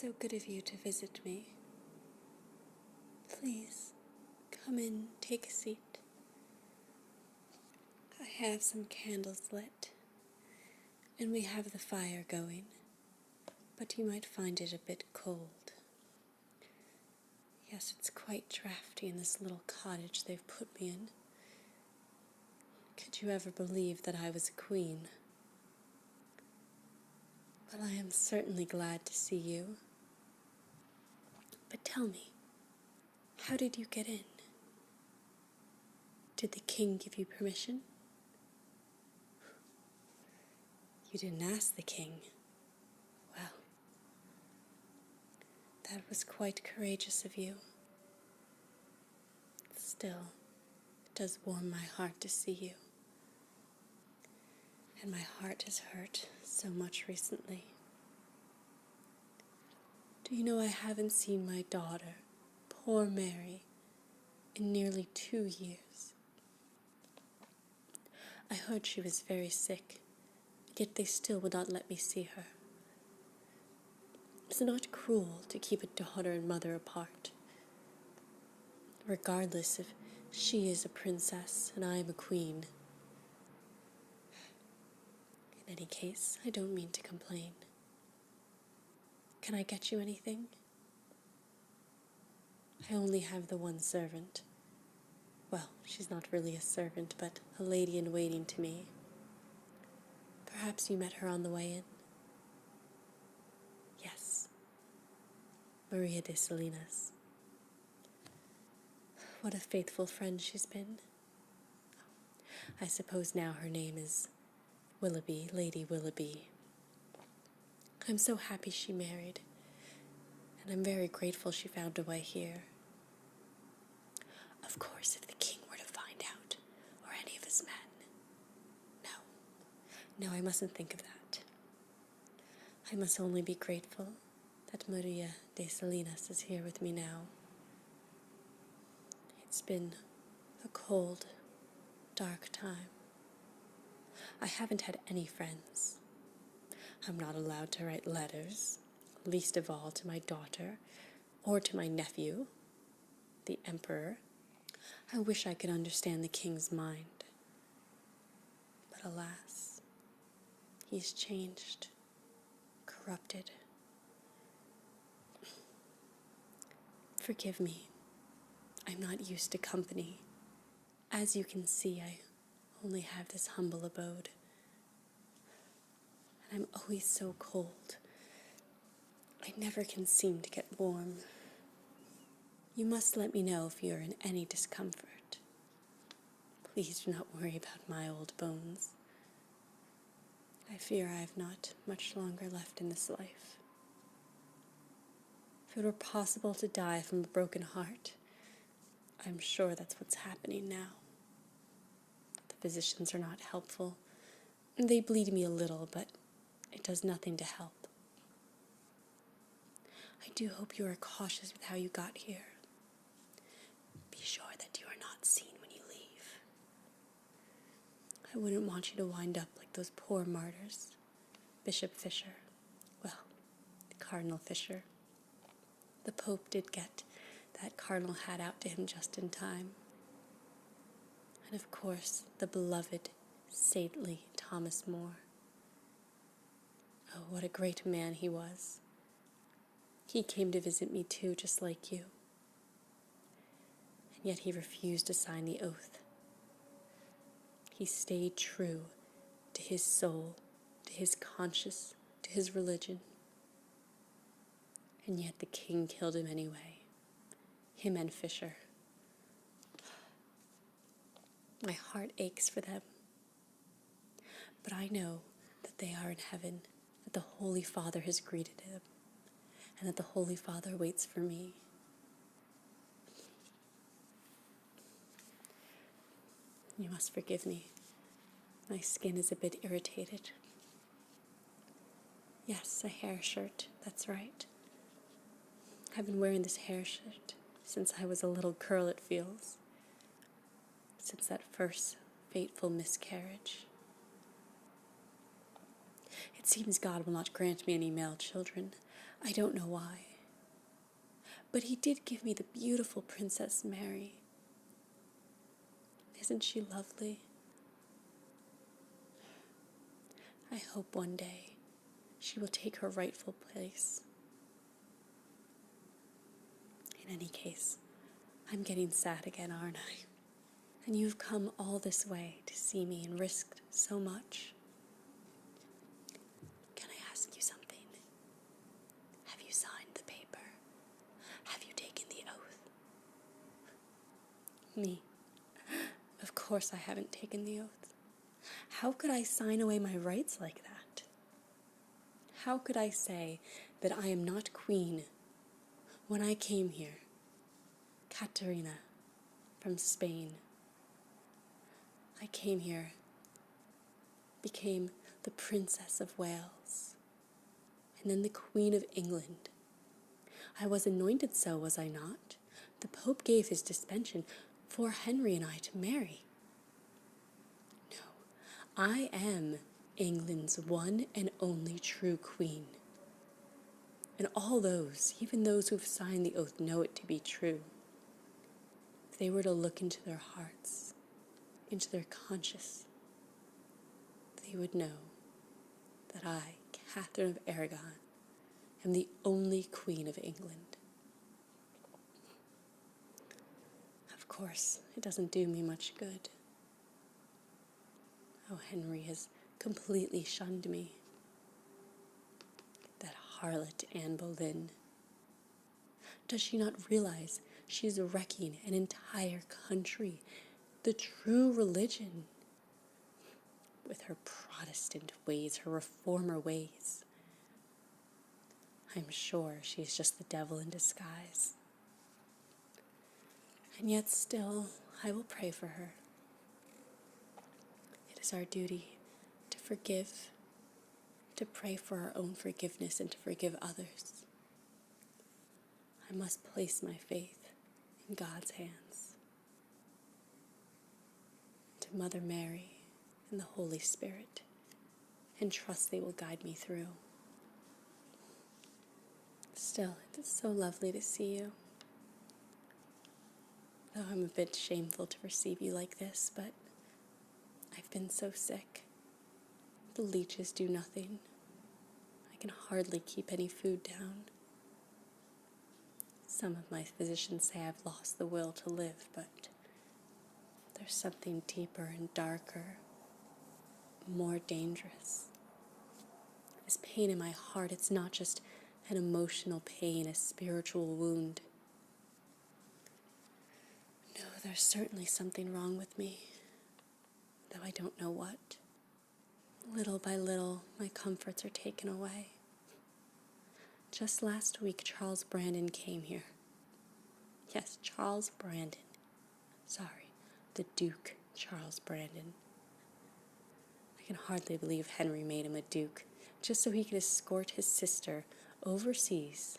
so good of you to visit me. Please, come in, take a seat. I have some candles lit, and we have the fire going, but you might find it a bit cold. Yes, it's quite drafty in this little cottage they've put me in. Could you ever believe that I was a queen? Well, I am certainly glad to see you. But tell me, how did you get in? Did the king give you permission? You didn't ask the king. Well, that was quite courageous of you. Still, it does warm my heart to see you. And my heart has hurt so much recently. Do you know I haven't seen my daughter, poor Mary, in nearly 2 years? I heard she was very sick, yet they still would not let me see her. Is it not cruel to keep a daughter and mother apart? Regardless if she is a princess and I am a queen. In any case, I don't mean to complain. Can I get you anything? I only have the one servant. Well, she's not really a servant, but a lady-in-waiting to me. Perhaps you met her on the way in? Yes. Maria de Salinas. What a faithful friend she's been. I suppose now her name is Willoughby, Lady Willoughby. I'm so happy she married, and I'm very grateful she found a way here. Of course, if the king were to find out, or any of his men. No, I mustn't think of that. I must only be grateful that Maria de Salinas is here with me now. It's been a cold, dark time. I haven't had any friends. I'm not allowed to write letters, least of all to my daughter or to my nephew, the emperor. I wish I could understand the king's mind. But alas, he's changed, corrupted. Forgive me. I'm not used to company. As you can see, I only have this humble abode. And I'm always so cold. I never can seem to get warm. You must let me know if you're in any discomfort. Please do not worry about my old bones. I fear I have not much longer left in this life. If it were possible to die from a broken heart, I'm sure that's what's happening now. The physicians are not helpful. They bleed me a little, but it does nothing to help. I do hope you are cautious with how you got here. Be sure that you are not seen when you leave. I wouldn't want you to wind up like those poor martyrs. Bishop Fisher. Well, Cardinal Fisher. The Pope did get that cardinal hat out to him just in time. And of course, the beloved, saintly Thomas More. Oh, what a great man he was. He came to visit me too, just like you. And yet he refused to sign the oath. He stayed true to his soul, to his conscience, to his religion. And yet the king killed him anyway. Him and Fisher. My heart aches for them. But I know that they are in heaven, that the Holy Father has greeted them, and that the Holy Father waits for me. You must forgive me. My skin is a bit irritated. Yes, a hair shirt, that's right. I've been wearing this hair shirt since I was a little girl, it feels. Since that first fateful miscarriage. It seems God will not grant me any male children. I don't know why, but he did give me the beautiful Princess Mary. Isn't she lovely? I hope one day she will take her rightful place. In any case, I'm getting sad again, aren't I? And you've come all this way to see me and risked so much. Can I ask you something? Have you signed the paper? Have you taken the oath? Me? Of course I haven't taken the oath. How could I sign away my rights like that? How could I say that I am not queen when I came here, Katerina, from Spain? I came here, became the Princess of Wales, and then the Queen of England. I was anointed so, was I not? The Pope gave his dispensation for Henry and I to marry. No, I am England's one and only true queen. And all those, even those who've signed the oath, know it to be true. If they were to look into their hearts, into their conscience, they would know that I, Catherine of Aragon, am the only Queen of England. Of course, it doesn't do me much good. Oh, Henry has completely shunned me. That harlot Anne Boleyn. Does she not realize she is wrecking an entire country, the true religion, with her Protestant ways, her reformer ways? I'm sure she's just the devil in disguise. And yet still, I will pray for her. It is our duty to forgive, to pray for our own forgiveness, and to forgive others. I must place my faith in God's hands, to Mother Mary and the Holy Spirit, and trust they will guide me through. Still, it is so lovely to see you. Though I'm a bit shameful to receive you like this, but I've been so sick. The leeches do nothing. I can hardly keep any food down. Some of my physicians say I've lost the will to live, but there's something deeper and darker, more dangerous. This pain in my heart, it's not just an emotional pain, a spiritual wound. No, there's certainly something wrong with me, though I don't know what. Little by little, my comforts are taken away. Just last week, Charles Brandon came here. Yes, Charles Brandon. Sorry, the Duke Charles Brandon. I can hardly believe Henry made him a duke, just so he could escort his sister overseas.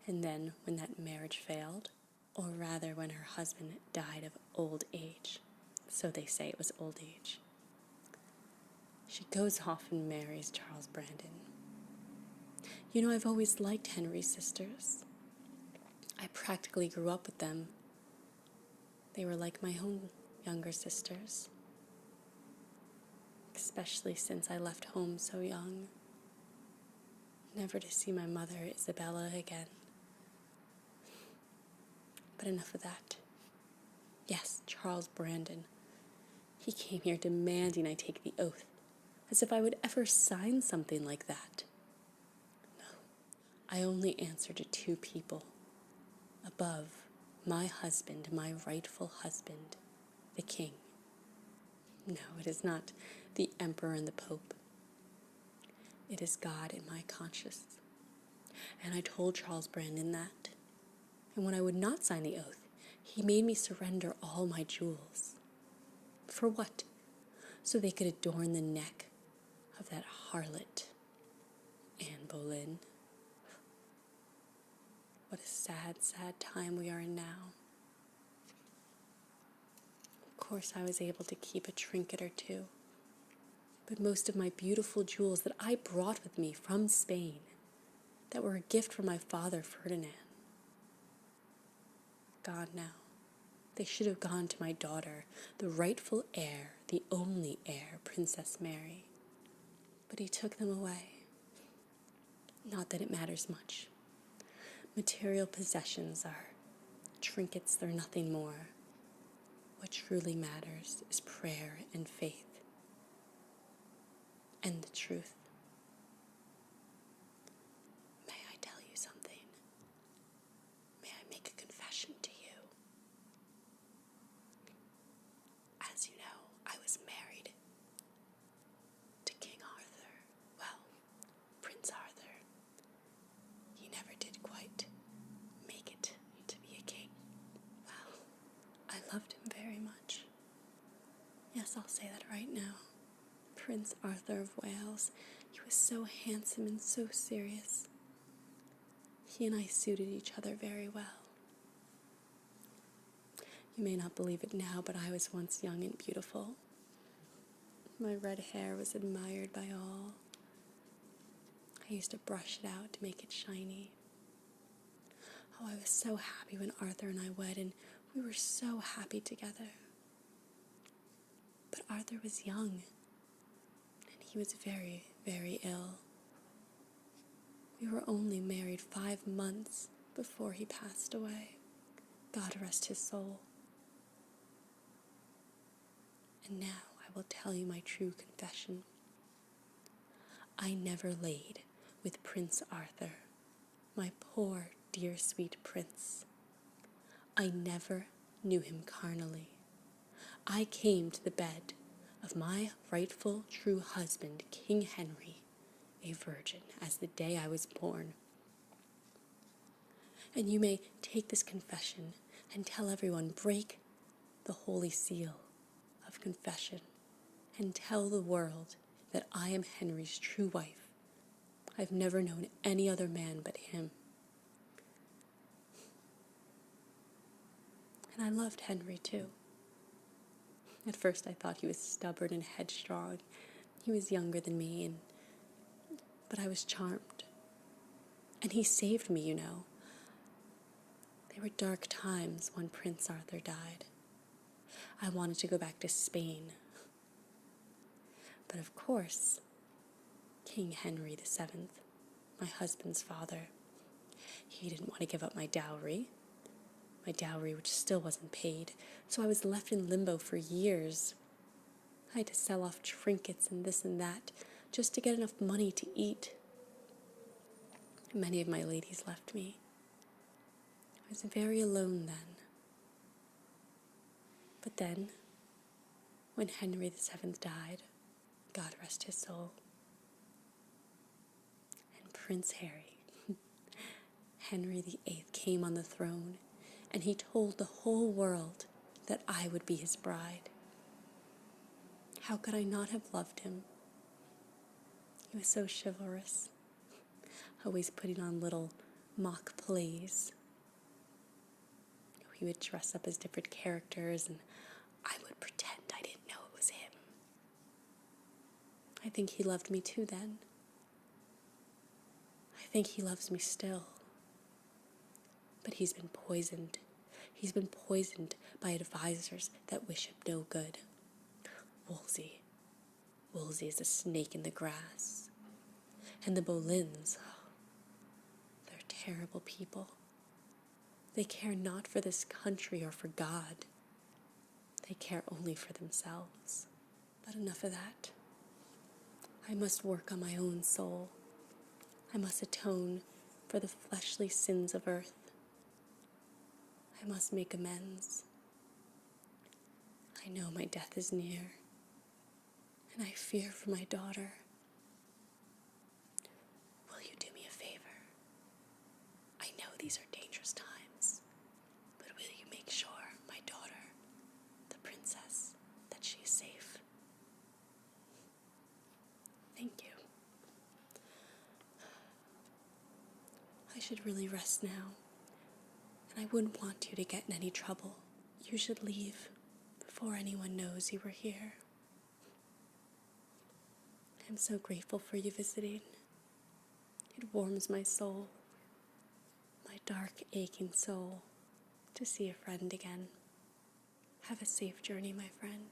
And then, when that marriage failed, or rather when her husband died of old age, so they say it was old age, she goes off and marries Charles Brandon. You know, I've always liked Henry's sisters. I practically grew up with them. They were like my own younger sisters, especially since I left home so young, never to see my mother, Isabella, again. But enough of that. Yes, Charles Brandon. He came here demanding I take the oath, as if I would ever sign something like that. No, I only answer to two people. Above, my husband, my rightful husband, the king. No, it is not the emperor and the pope. It is God in my conscience. And I told Charles Brandon that. And when I would not sign the oath, he made me surrender all my jewels. For what? So they could adorn the neck of that harlot, Anne Boleyn. What a sad, sad time we are in now. Of course, I was able to keep a trinket or two. but most of my beautiful jewels that I brought with me from Spain, that were a gift from my father Ferdinand. Gone now. They should have gone to my daughter, the rightful heir, the only heir, Princess Mary. But he took them away. Not that it matters much. Material possessions are trinkets, they're nothing more. What truly matters is prayer and faith and the truth. May I tell you something? May I make a confession to you? As you know, I was married to King Arthur. Well, Prince Arthur. He never did quite make it to be a king. Well, I loved him very much. Yes, I'll say that right now. Prince Arthur of Wales. He was so handsome and so serious. He and I suited each other very well. You may not believe it now, but I was once young and beautiful. My red hair was admired by all. I used to brush it out to make it shiny. Oh, I was so happy when Arthur and I wed, and we were so happy together. But Arthur was young, and he was very, very ill. We were only married 5 months before he passed away. God rest his soul. And now I will tell you my true confession. I never laid with Prince Arthur, my poor, dear, sweet prince. I never knew him carnally. I came to the bed of my rightful true husband, King Henry, a virgin, as the day I was born. And you may take this confession and tell everyone, break the holy seal of confession, and tell the world that I am Henry's true wife. I've never known any other man but him. And I loved Henry too. At first I thought he was stubborn and headstrong. He was younger than me, but I was charmed. And he saved me, you know. They were dark times when Prince Arthur died. I wanted to go back to Spain. But of course, King Henry VII, my husband's father, he didn't want to give up my dowry which still wasn't paid, so I was left in limbo for years. I had to sell off trinkets and this and that just to get enough money to eat. Many of my ladies left me. I was very alone then. But then, when Henry VII died, God rest his soul, and Prince Harry, Henry VIII, came on the throne, and he told the whole world that I would be his bride. How could I not have loved him? He was so chivalrous, always putting on little mock plays. He would dress up as different characters, and I would pretend I didn't know it was him. I think he loved me too then. I think he loves me still. But he's been poisoned. He's been poisoned by advisors that wish him no good. Wolsey. Wolsey is a snake in the grass. And the Boleyns, they're terrible people. They care not for this country or for God. They care only for themselves. But enough of that. I must work on my own soul. I must atone for the fleshly sins of earth. I must make amends. I know my death is near, and I fear for my daughter. Will you do me a favor? I know these are dangerous times, but will you make sure my daughter, the princess, that she is safe? Thank you. I should really rest now, and I wouldn't want you to get in any trouble. You should leave before anyone knows you were here. I'm so grateful for you visiting. It warms my soul, my dark, aching soul, to see a friend again. Have a safe journey, my friend.